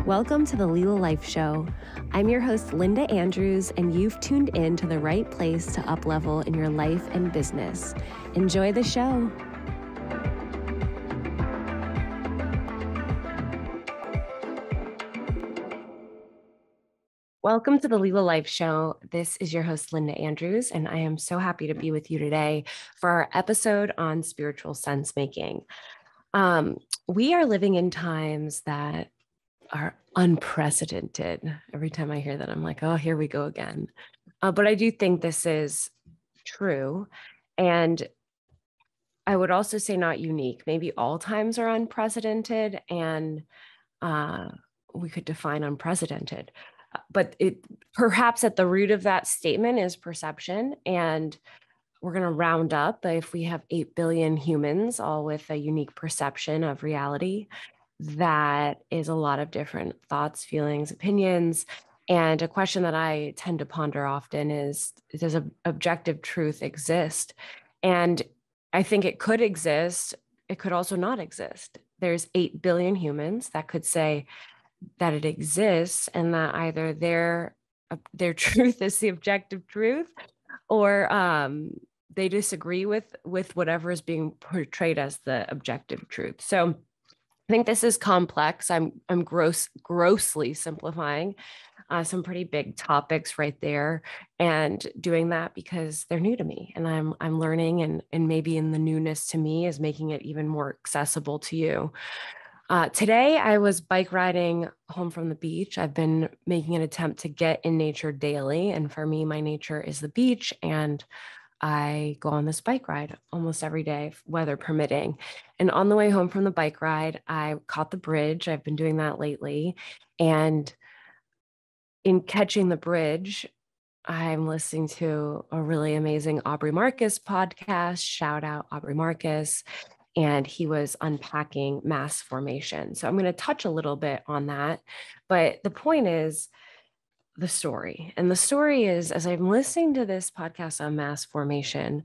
Welcome to the Lila Life Show. I'm your host, Linda Andrews, and you've tuned in to the right place to uplevel in your life and business. Enjoy the show. Welcome to the Lila Life Show. This is your host, Linda Andrews, and I am so happy to be with you today for our episode on spiritual sense-making. We are living in times that are unprecedented. Every time I hear that, I'm like, oh, here we go again. But I do think this is true. And I would also say not unique. Maybe all times are unprecedented, and we could define unprecedented. But it perhaps at the root of that statement is perception. And we're going to round up if we have 8 billion humans, all with a unique perception of reality. That is a lot of different thoughts, feelings, opinions. And a question that I tend to ponder often is, does objective truth exist? And I think it could exist. It could also not exist. There's 8 billion humans that could say that it exists and that either their truth is the objective truth, or they disagree with whatever is being portrayed as the objective truth. So I think this is complex. I'm grossly simplifying some pretty big topics right there, and doing that because they're new to me, and I'm learning, and maybe in the newness to me is making it even more accessible to you. Today, I was bike riding home from the beach. I've been making an attempt to get in nature daily. And for me, my nature is the beach. And I go on this bike ride almost every day, weather permitting. And on the way home from the bike ride, I caught the bridge. I've been doing that lately. And in catching the bridge, I'm listening to a really amazing Aubrey Marcus podcast. Shout out Aubrey Marcus. And he was unpacking mass formation. So I'm going to touch a little bit on that. But the point is the story. And the story is, as I'm listening to this podcast on mass formation,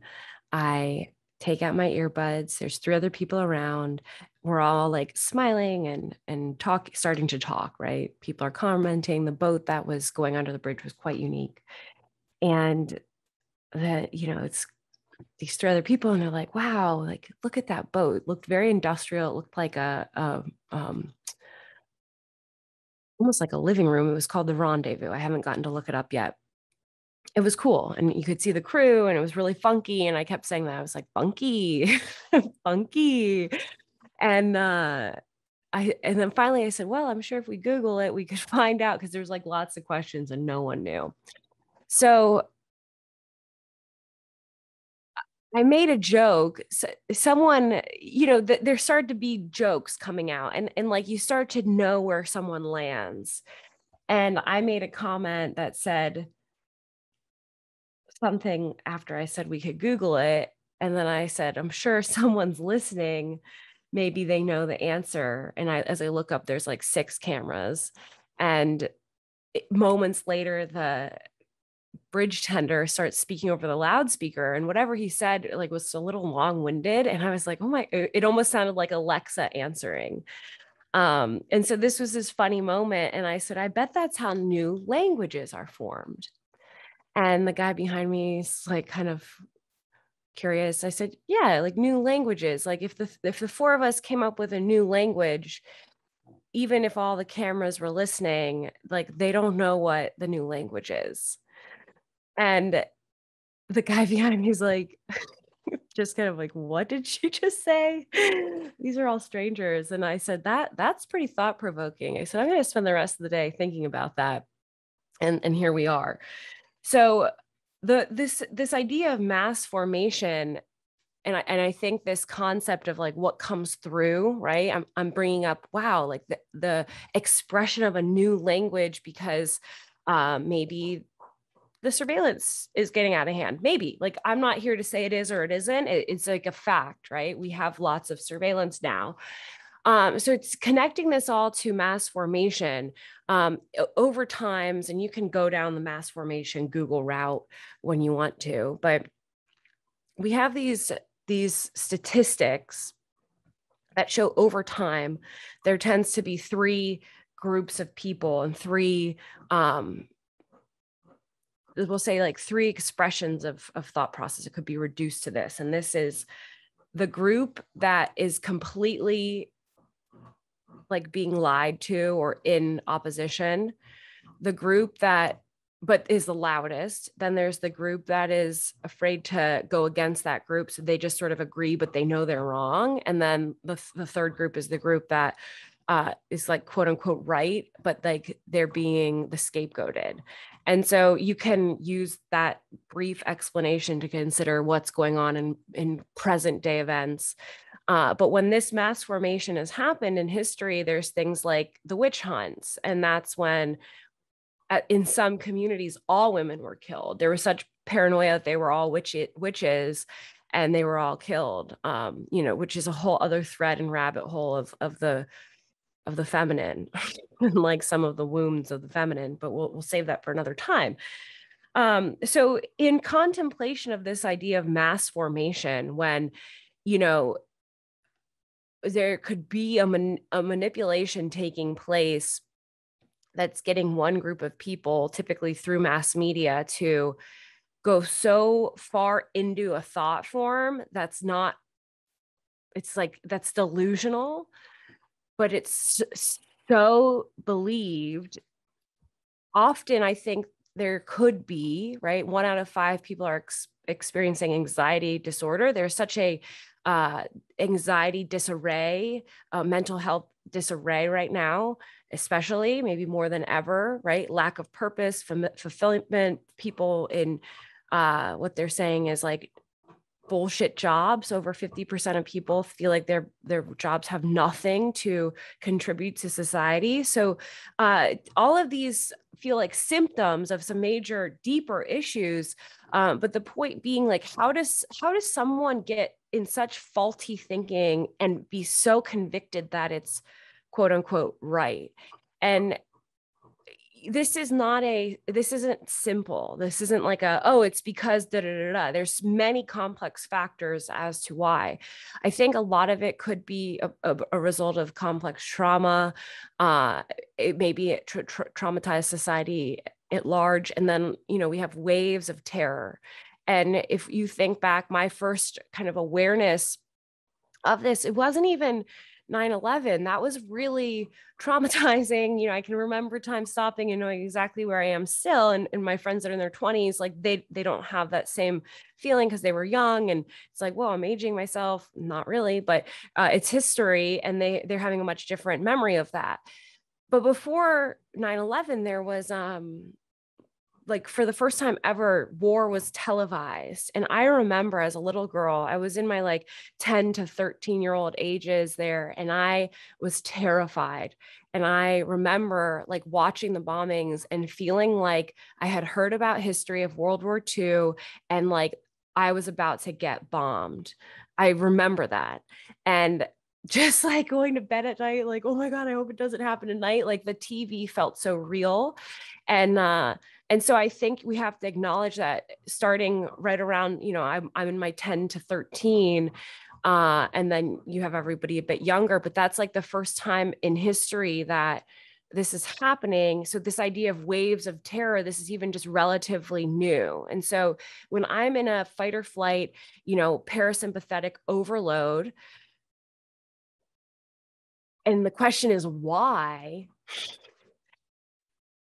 I take out my earbuds. There's 3 other people around. We're all like smiling and starting to talk, right? People are commenting. The boat that was going under the bridge was quite unique. And that, it's these 3 other people, and they're like, wow, like, look at that boat. It looked very industrial. It looked like almost like a living room. It was called the Rendezvous. I haven't gotten to look it up yet. It was cool. And you could see the crew, and it was really funky. And I kept saying that. I was like, funky, funky. And then finally I said, well, I'm sure if we Google it, we could find out, because there's like lots of questions and no one knew. So I made a joke. Someone, there started to be jokes coming out, and like you start to know where someone lands. And I made a comment that said something after I said we could Google it. And then I said, I'm sure someone's listening. Maybe they know the answer. And as I look up, there's like 6 cameras. And moments later, the bridge tender starts speaking over the loudspeaker, and whatever he said like was a little long-winded, and I was like, oh my, it almost sounded like Alexa answering. And so this was this funny moment, and I said, I bet that's how new languages are formed. And the guy behind me is like kind of curious. I said, yeah, like new languages, like if the 4 of us came up with a new language, even if all the cameras were listening, like they don't know what the new language is. And the guy behind me is like, just kind of like, what did she just say? These are all strangers. And I said, that's pretty thought-provoking. I said, I'm going to spend the rest of the day thinking about that. And here we are. So this idea of mass formation, and I think this concept of like what comes through, right? I'm bringing up, wow, like the expression of a new language, because maybe the surveillance is getting out of hand. Maybe, like, I'm not here to say it is or it isn't. It's like a fact, right? We have lots of surveillance now. So it's connecting this all to mass formation over times, and you can go down the mass formation Google route when you want to, but we have these statistics that show over time, there tends to be 3 groups of people and three, we'll say like three expressions of thought process. It could be reduced to this. And this is the group that is completely like being lied to or in opposition, the group that but is the loudest. Then there's the group that is afraid to go against that group, so they just sort of agree but they know they're wrong. And then the third group is the group that is like quote unquote right, but like they're being the scapegoated. And so you can use that brief explanation to consider what's going on in present day events. But when this mass formation has happened in history, there's things like the witch hunts. And that's when in some communities, all women were killed. There was such paranoia that they were all witches and they were all killed, which is a whole other thread and rabbit hole of the feminine, like some of the wounds of the feminine, but we'll save that for another time. So in contemplation of this idea of mass formation, when, there could be a manipulation taking place that's getting one group of people, typically through mass media, to go so far into a thought form that's delusional, but it's so believed. Often I think there could be, right, 1 out of 5 people are experiencing anxiety disorder. There's such a anxiety disarray, mental health disarray right now, especially maybe more than ever, right? Lack of purpose, fulfillment, people in what they're saying is like bullshit jobs. Over 50% of people feel like their jobs have nothing to contribute to society. So all of these feel like symptoms of some major, deeper issues. But the point being, like, how does someone get in such faulty thinking and be so convicted that it's quote unquote right? And this isn't simple. This isn't like it's because da, da, da, da. There's many complex factors as to why. I think a lot of it could be a result of complex trauma. It may be traumatized society at large. And then, we have waves of terror. And if you think back, my first kind of awareness of this, it wasn't even 9/11. That was really traumatizing. I can remember time stopping and knowing exactly where I am still. And my friends that are in their 20s, like they don't have that same feeling because they were young. And it's like, whoa, I'm aging myself. Not really, but it's history. And they're having a much different memory of that. But before 9/11, there was like for the first time ever, war was televised. And I remember as a little girl, I was in my like 10 to 13-year-old ages there, and I was terrified. And I remember like watching the bombings and feeling like I had heard about history of World War II and like I was about to get bombed. I remember that. And just like going to bed at night, like, oh my God, I hope it doesn't happen tonight. Like the TV felt so real. And so I think we have to acknowledge that starting right around, I'm in my 10 to 13, and then you have everybody a bit younger, but that's like the first time in history that this is happening. So this idea of waves of terror, this is even just relatively new. And so when I'm in a fight or flight, parasympathetic overload, and the question is why,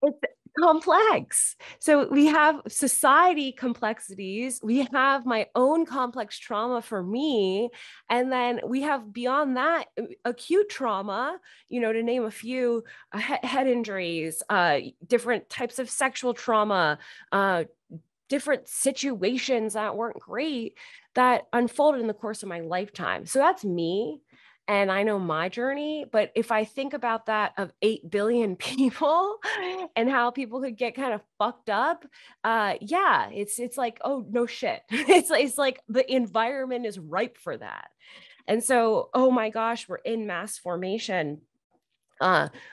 it's complex. So we have society complexities, we have my own complex trauma for me, and then we have beyond that acute trauma, to name a few, head injuries, different types of sexual trauma, different situations that weren't great that unfolded in the course of my lifetime. So that's me. And I know my journey, but if I think about that of 8 billion people and how people could get kind of fucked up, it's like, oh, no shit. It's like the environment is ripe for that. And so, oh my gosh, we're in mass formation.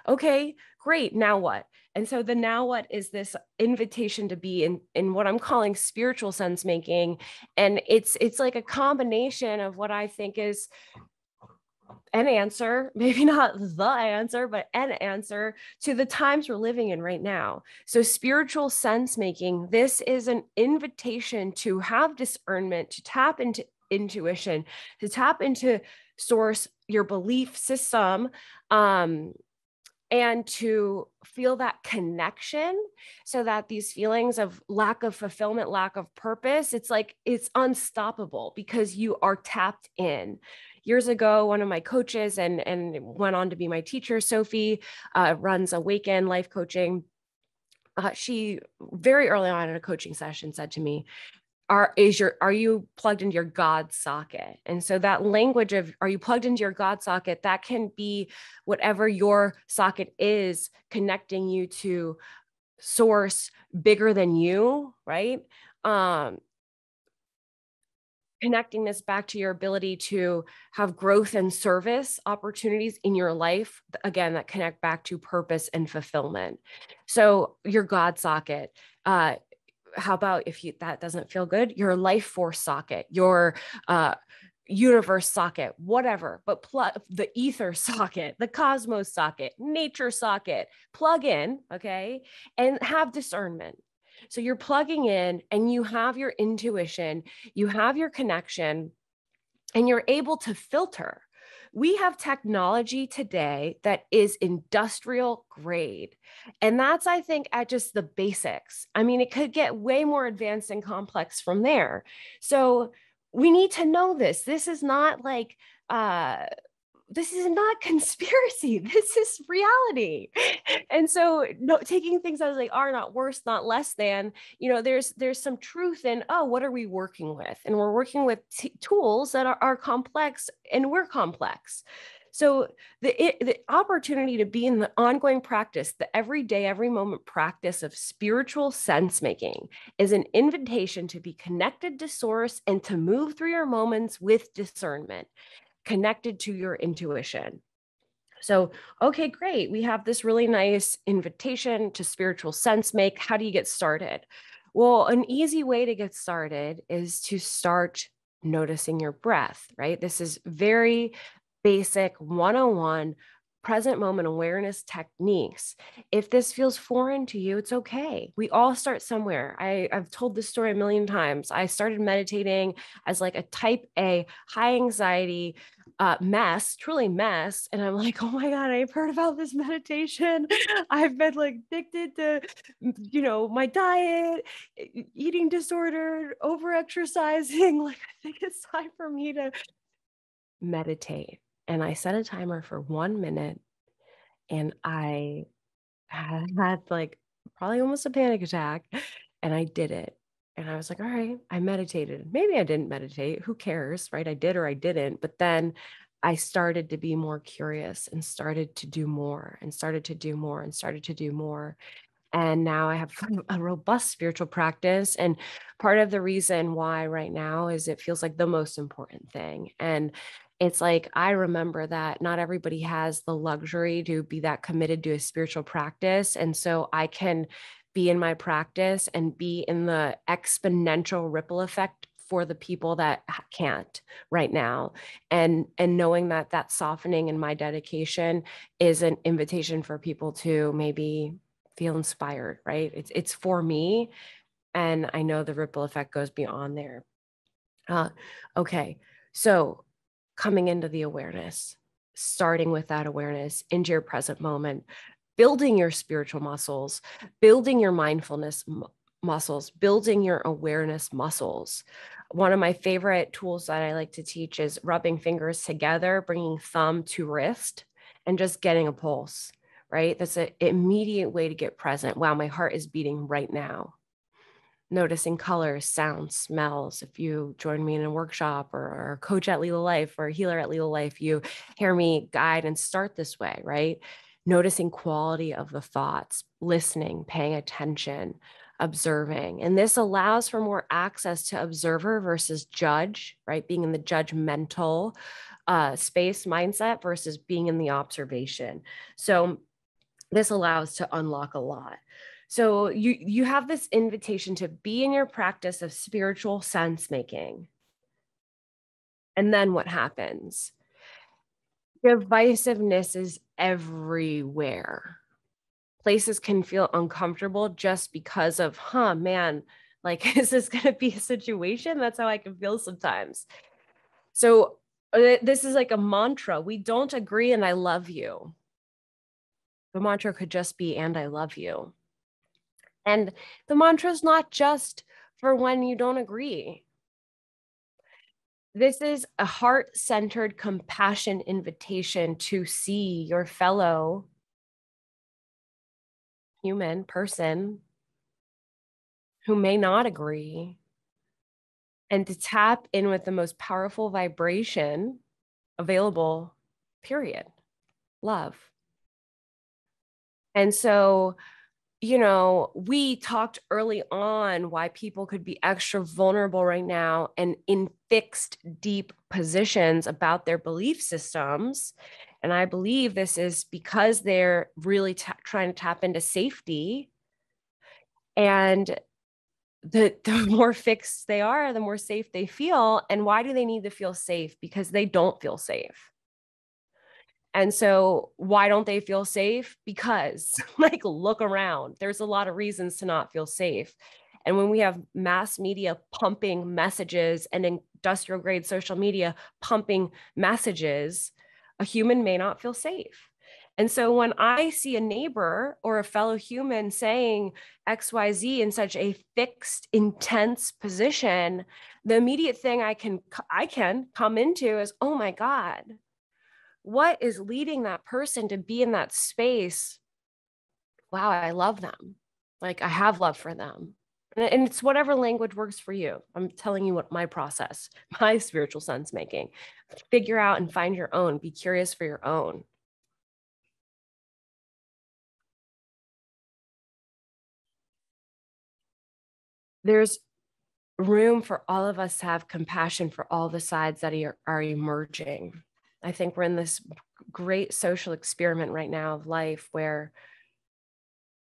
Okay, great. Now what? And so the now what is this invitation to be in what I'm calling spiritual sense making. And it's like a combination of what I think is an answer, maybe not the answer, but an answer to the times we're living in right now. So spiritual sense making, this is an invitation to have discernment, to tap into intuition, to tap into source, your belief system, and to feel that connection, so that these feelings of lack of fulfillment, lack of purpose, it's like it's unstoppable because you are tapped in. Years ago, one of my coaches and went on to be my teacher, Sophie, runs Awaken Life Coaching. She very early on in a coaching session said to me, are you plugged into your God socket? And so that language of, are you plugged into your God socket? That can be whatever your socket is, connecting you to source bigger than you, right? Connecting this back to your ability to have growth and service opportunities in your life, again, that connect back to purpose and fulfillment. So your God socket, how about if that doesn't feel good, your life force socket, your universe socket, whatever, but the ether socket, the cosmos socket, nature socket, plug in, okay, and have discernment. So you're plugging in and you have your intuition, you have your connection, and you're able to filter. We have technology today that is industrial grade. And that's, I think, at just the basics. I mean, it could get way more advanced and complex from there. So we need to know this. This is not like, this is not conspiracy. This is reality. And so taking things as they are, not worse, not less than, there's some truth in, oh, what are we working with? And we're working with tools that are complex, and we're complex. So the opportunity to be in the ongoing practice, the everyday, every moment practice of spiritual sense making, is an invitation to be connected to source and to move through your moments with discernment, connected to your intuition. So, okay, great. We have this really nice invitation to spiritual sense make. How do you get started? Well, an easy way to get started is to start noticing your breath, right? This is very basic 101 present moment awareness techniques. If this feels foreign to you, it's okay. We all start somewhere. I've told this story a million times. I started meditating as like a type A, high anxiety, mess, truly mess. And I'm like, oh my God, I've heard about this meditation. I've been like addicted to, my diet, eating disorder, over exercising. Like, I think it's time for me to meditate. And I set a timer for 1 minute, and I had like probably almost a panic attack, and I did it. And I was like, all right, I meditated. Maybe I didn't meditate. Who cares, right? I did or I didn't. But then I started to be more curious and started to do more and started to do more and started to do more. And now I have a robust spiritual practice. And part of the reason why right now is it feels like the most important thing. And it's like, I remember that not everybody has the luxury to be that committed to a spiritual practice. And so I can be in my practice and be in the exponential ripple effect for the people that can't right now. And knowing that that softening in my dedication is an invitation for people to maybe feel inspired, right? It's for me. And I know the ripple effect goes beyond there. Okay. So coming into the awareness, starting with that awareness into your present moment, building your spiritual muscles, building your mindfulness muscles, building your awareness muscles. One of my favorite tools that I like to teach is rubbing fingers together, bringing thumb to wrist, and just getting a pulse, right? That's an immediate way to get present. Wow, my heart is beating right now. Noticing colors, sounds, smells. If you join me in a workshop or a coach at Lila Life or a healer at Lila Life, you hear me guide and start this way, right? Noticing quality of the thoughts, listening, paying attention, observing. And this allows for more access to observer versus judge, right? Being in the judgmental space mindset versus being in the observation. So this allows to unlock a lot. So you have this invitation to be in your practice of spiritual sense making. And then what happens? Divisiveness is everywhere. Places can feel uncomfortable just because of, man, like, is this going to be a situation? That's how I can feel sometimes. So this is like a mantra. We don't agree and I love you. The mantra could just be, and I love you. And the mantra is not just for when you don't agree. This is a heart-centered compassion invitation to see your fellow human person who may not agree, and to tap in with the most powerful vibration available, period, love. And so, we talked early on why people could be extra vulnerable right now and in fixed, deep positions about their belief systems. And I believe this is because they're really trying to tap into safety. And the more fixed they are, the more safe they feel. And why do they need to feel safe? Because they don't feel safe. And so why don't they feel safe? Because like, look around. There's a lot of reasons to not feel safe. And when we have mass media pumping messages and industrial grade social media pumping messages, a human may not feel safe. And so when I see a neighbor or a fellow human saying XYZ in such a fixed, intense position, the immediate thing I can come into is, oh my God, what is leading that person to be in that space? Wow, I love them. Like, I have love for them. And it's whatever language works for you. I'm telling you what my process, my spiritual sense making. Figure out and find your own. Be curious for your own. There's room for all of us to have compassion for all the sides that are emerging. I think we're in this great social experiment right now of life where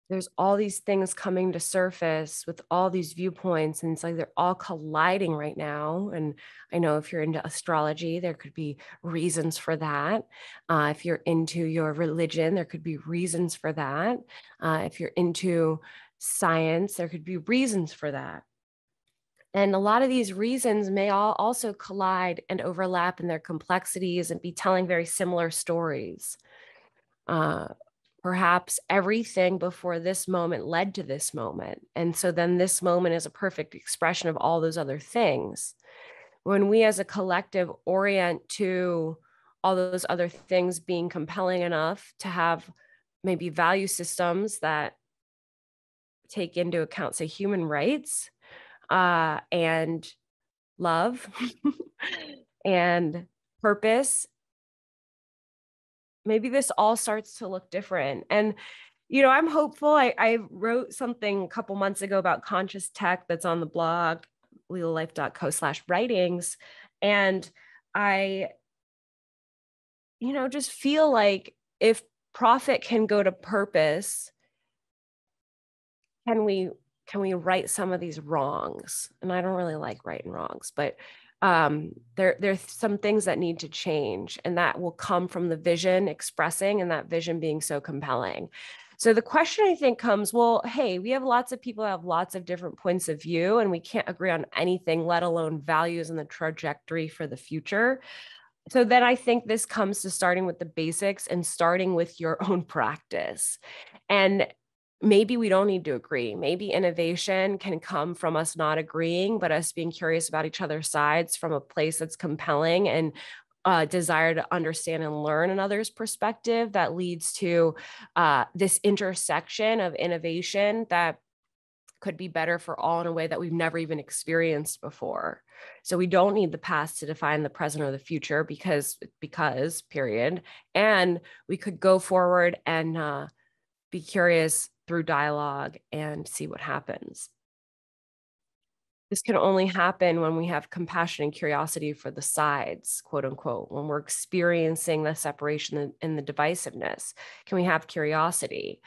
there's all these things coming to surface with all these viewpoints, and it's like they're all colliding right now. And I know if you're into astrology, there could be reasons for that. If you're into your religion, there could be reasons for that. If you're into science, there could be reasons for that. And a lot of these reasons may all also collide and overlap in their complexities and be telling very similar stories. Uh, Perhaps everything before this moment led to this moment. And so then this moment is a perfect expression of all those other things. When we as a collective orient to all those other things being compelling enough to have maybe value systems that take into account, say, human rights and love and purpose, maybe this all starts to look different. And I'm hopeful. I wrote something a couple months ago about conscious tech that's on the blog, lilalife.co/writings. And I, just feel like if profit can go to purpose, can we right some of these wrongs? And I don't really like righting wrongs, but there's some things that need to change, and that will come from the vision expressing and that vision being so compelling. So the question I think comes, well, hey, we have lots of people who have lots of different points of view, and we can't agree on anything, let alone values and the trajectory for the future. So then I think this comes to starting with the basics and starting with your own practice. And maybe we don't need to agree. Maybe innovation can come from us not agreeing, but us being curious about each other's sides from a place that's compelling and desire to understand and learn another's perspective that leads to this intersection of innovation that could be better for all in a way that we've never even experienced before. So we don't need the past to define the present or the future because period. And we could go forward and be curious through dialogue and see what happens. This can only happen when we have compassion and curiosity for the sides, quote unquote, when we're experiencing the separation and the divisiveness. Can we have curiosity?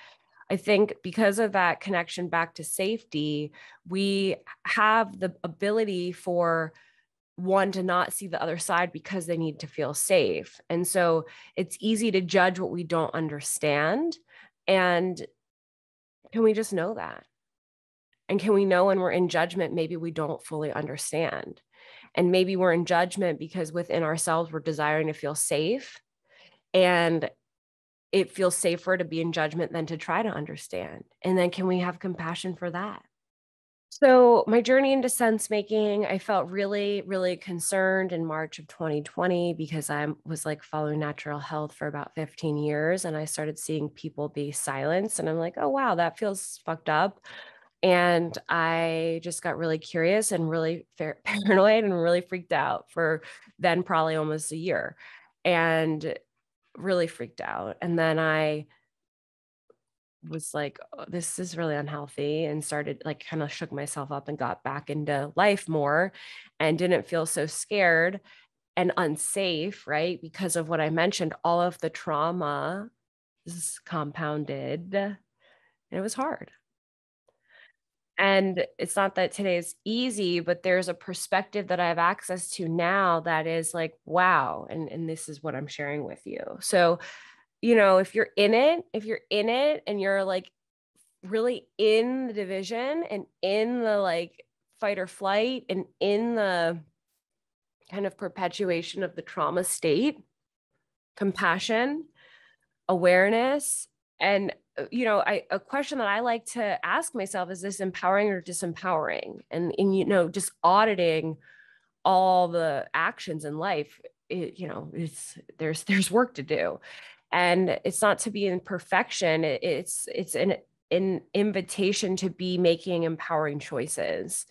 I think because of that connection back to safety, we have the ability for one to not see the other side because they need to feel safe. And so it's easy to judge what we don't understand. And can we just know that? And can we know when we're in judgment, maybe we don't fully understand? And maybe we're in judgment because within ourselves, we're desiring to feel safe. And it feels safer to be in judgment than to try to understand. And then can we have compassion for that? So my journey into sense making, I felt really, really concerned in March of 2020 because I was like following natural health for about 15 years. And I started seeing people be silenced. And I'm like, oh, wow, that feels fucked up. And I just got really curious and really paranoid and really freaked out for then probably almost a year, and really freaked out. And then I was like, oh, this is really unhealthy, and started like kind of shook myself up and got back into life more and didn't feel so scared and unsafe, right? Because of what I mentioned, all of the trauma is compounded, and it was hard. And it's not that today is easy, but there's a perspective that I have access to now that is like, wow. And this is what I'm sharing with you. So, if you're in it and you're like really in the division and in the like fight or flight and in the kind of perpetuation of the trauma state, compassion, awareness, and a question that I like to ask myself is this empowering or disempowering? And just auditing all the actions in life, there's work to do. And it's not to be in perfection. It's an invitation to be making empowering choices.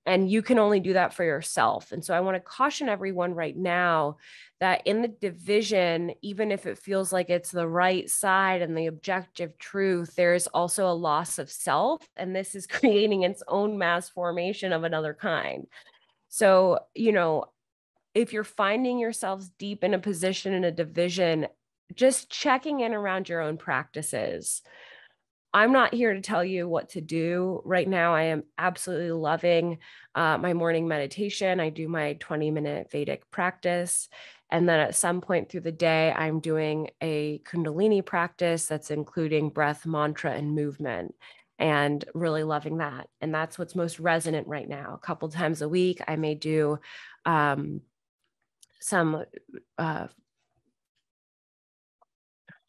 And you can only do that for yourself. And so I want to caution everyone right now that in the division, even if it feels like it's the right side and the objective truth, there's also a loss of self. And this is creating its own mass formation of another kind. So, if you're finding yourselves deep in a position in a division, just checking in around your own practices. I'm not here to tell you what to do right now. I am absolutely loving my morning meditation. I do my 20-minute Vedic practice. And then at some point through the day, I'm doing a Kundalini practice that's including breath, mantra, and movement, and really loving that. And that's what's most resonant right now. A couple times a week, I may do some, oh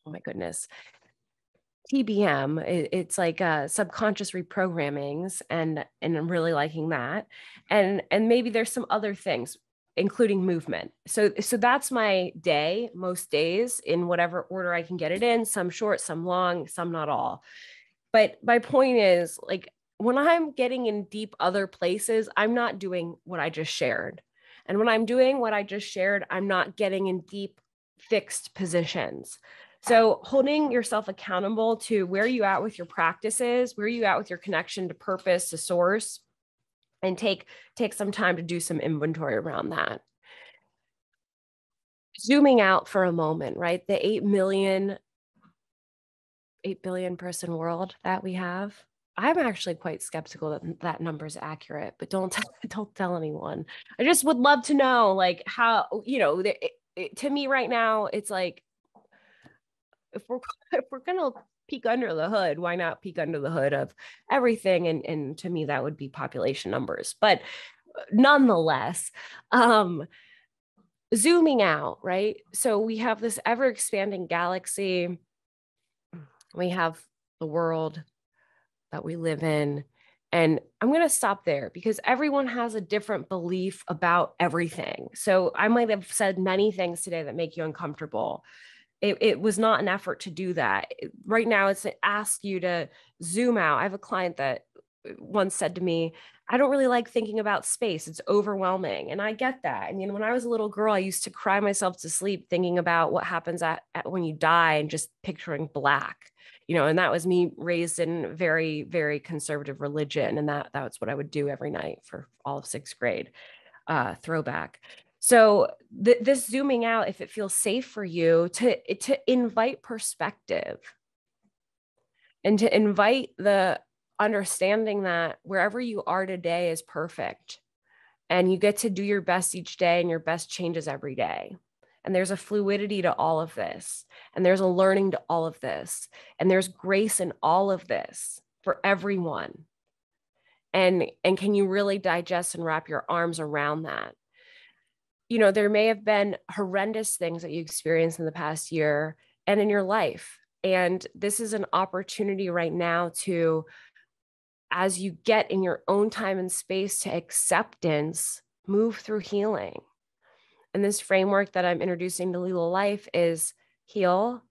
my goodness, TBM. It's like subconscious reprogrammings, and I'm really liking that. And maybe there's some other things, including movement. So that's my day, most days, in whatever order I can get it in, some short, some long, some not all. But my point is, like, when I'm getting in deep other places, I'm not doing what I just shared. And when I'm doing what I just shared, I'm not getting in deep fixed positions. So holding yourself accountable to where you at with your practices, where you at with your connection to purpose, to source, and take some time to do some inventory around that. Zooming out for a moment, right? The 8 billion person world that we have. I'm actually quite skeptical that that number is accurate, but don't tell anyone. I just would love to know, like, how, to me right now, it's like, if we're gonna peek under the hood, why not peek under the hood of everything? And to me, that would be population numbers. But nonetheless, zooming out, right? So we have this ever expanding galaxy. We have the world that we live in. And I'm going to stop there because everyone has a different belief about everything. So I might have said many things today that make you uncomfortable. It was not an effort to do that. Right now, it's to ask you to zoom out. I have a client that once said to me, I don't really like thinking about space. It's overwhelming. And I get that. And, when I was a little girl, I used to cry myself to sleep thinking about what happens at when you die and just picturing black, and that was me raised in very, very conservative religion. And that's what I would do every night for all of sixth grade. Throwback. So this zooming out, if it feels safe for you, to invite perspective and to invite the understanding that wherever you are today is perfect. and you get to do your best each day, and your best changes every day. And there's a fluidity to all of this, and there's a learning to all of this, and there's grace in all of this for everyone. And can you really digest and wrap your arms around that? You know, there may have been horrendous things that you experienced in the past year and in your life. And this is an opportunity right now to, as you get in your own time and space to acceptance, move through healing. And this framework that I'm introducing to Lila Life is heal,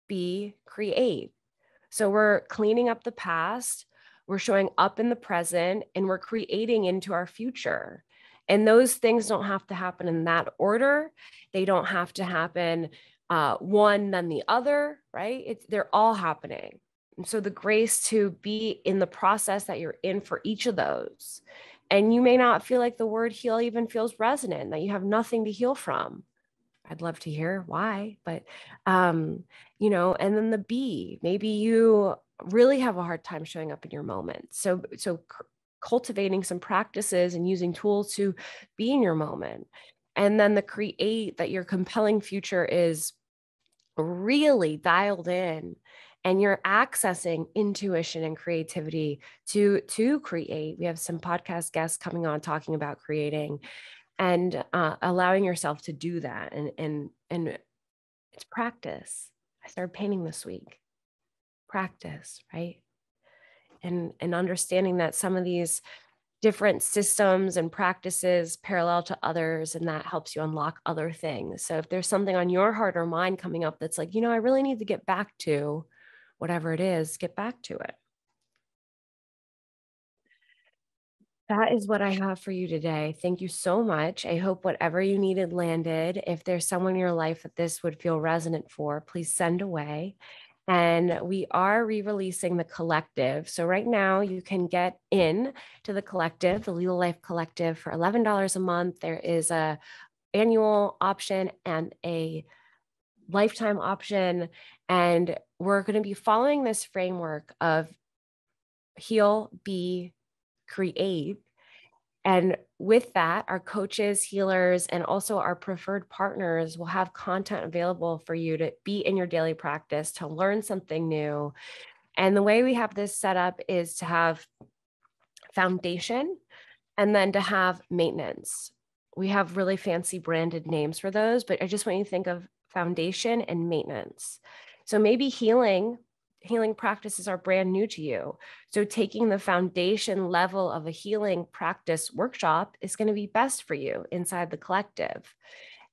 be, create. So we're cleaning up the past, we're showing up in the present, and we're creating into our future. And those things don't have to happen in that order. They don't have to happen one, then the other, right? They're all happening. And so the grace to be in the process that you're in for each of those. And you may not feel like the word heal even feels resonant, that you have nothing to heal from. I'd love to hear why, but, you know, and then the be, maybe you really have a hard time showing up in your moment. So cultivating some practices and using tools to be in your moment. And then the create, that your compelling future is really dialed in, and you're accessing intuition and creativity to create. We have some podcast guests coming on talking about creating, and allowing yourself to do that. And it's practice. I started painting this week. Practice, right? And understanding that some of these different systems and practices parallel to others, and that helps you unlock other things. So if there's something on your heart or mind coming up that's like, you know, I really need to get back to whatever it is, get back to it. That is what I have for you today. Thank you so much. I hope whatever you needed landed. If there's someone in your life that this would feel resonant for, please send away. And we are re-releasing the collective. So right now you can get in to the collective, the Lila Life Collective, for $11 a month. There is a annual option and a lifetime option. And we're going to be following this framework of heal, be, create. And with that, our coaches, healers, and also our preferred partners will have content available for you to be in your daily practice, to learn something new. And the way we have this set up is to have foundation and then to have maintenance. We have really fancy branded names for those, but I just want you to think of foundation and maintenance. So maybe healing practices are brand new to you. So taking the foundation level of a healing practice workshop is going to be best for you inside the collective.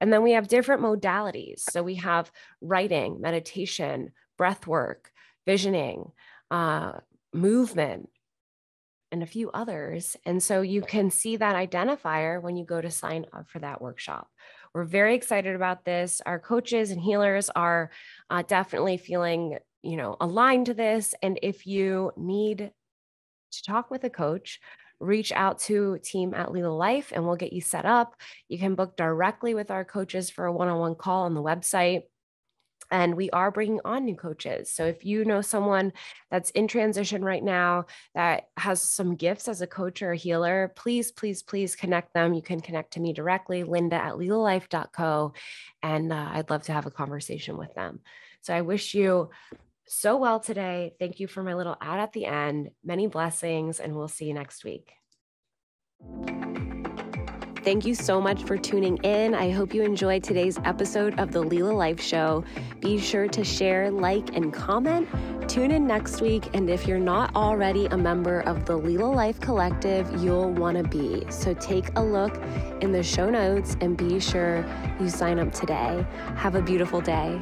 And then we have different modalities. So we have writing, meditation, breath work, visioning, movement, and a few others. And so you can see that identifier when you go to sign up for that workshop. We're very excited about this. Our coaches and healers are definitely feeling, you know, aligned to this. And if you need to talk with a coach, reach out to team at Lila Life and we'll get you set up. You can book directly with our coaches for a one-on-one call on the website. And we are bringing on new coaches. So if you know someone that's in transition right now that has some gifts as a coach or a healer, please, please, please connect them. You can connect to me directly, linda@lilalife.co. And I'd love to have a conversation with them. So I wish you so well today. Thank you for my little ad at the end. Many blessings, and we'll see you next week. Thank you so much for tuning in. I hope you enjoyed today's episode of the Lila Life Show. Be sure to share, like, and comment. Tune in next week. And if you're not already a member of the Lila Life Collective, you'll want to be. So take a look in the show notes and be sure you sign up today. Have a beautiful day.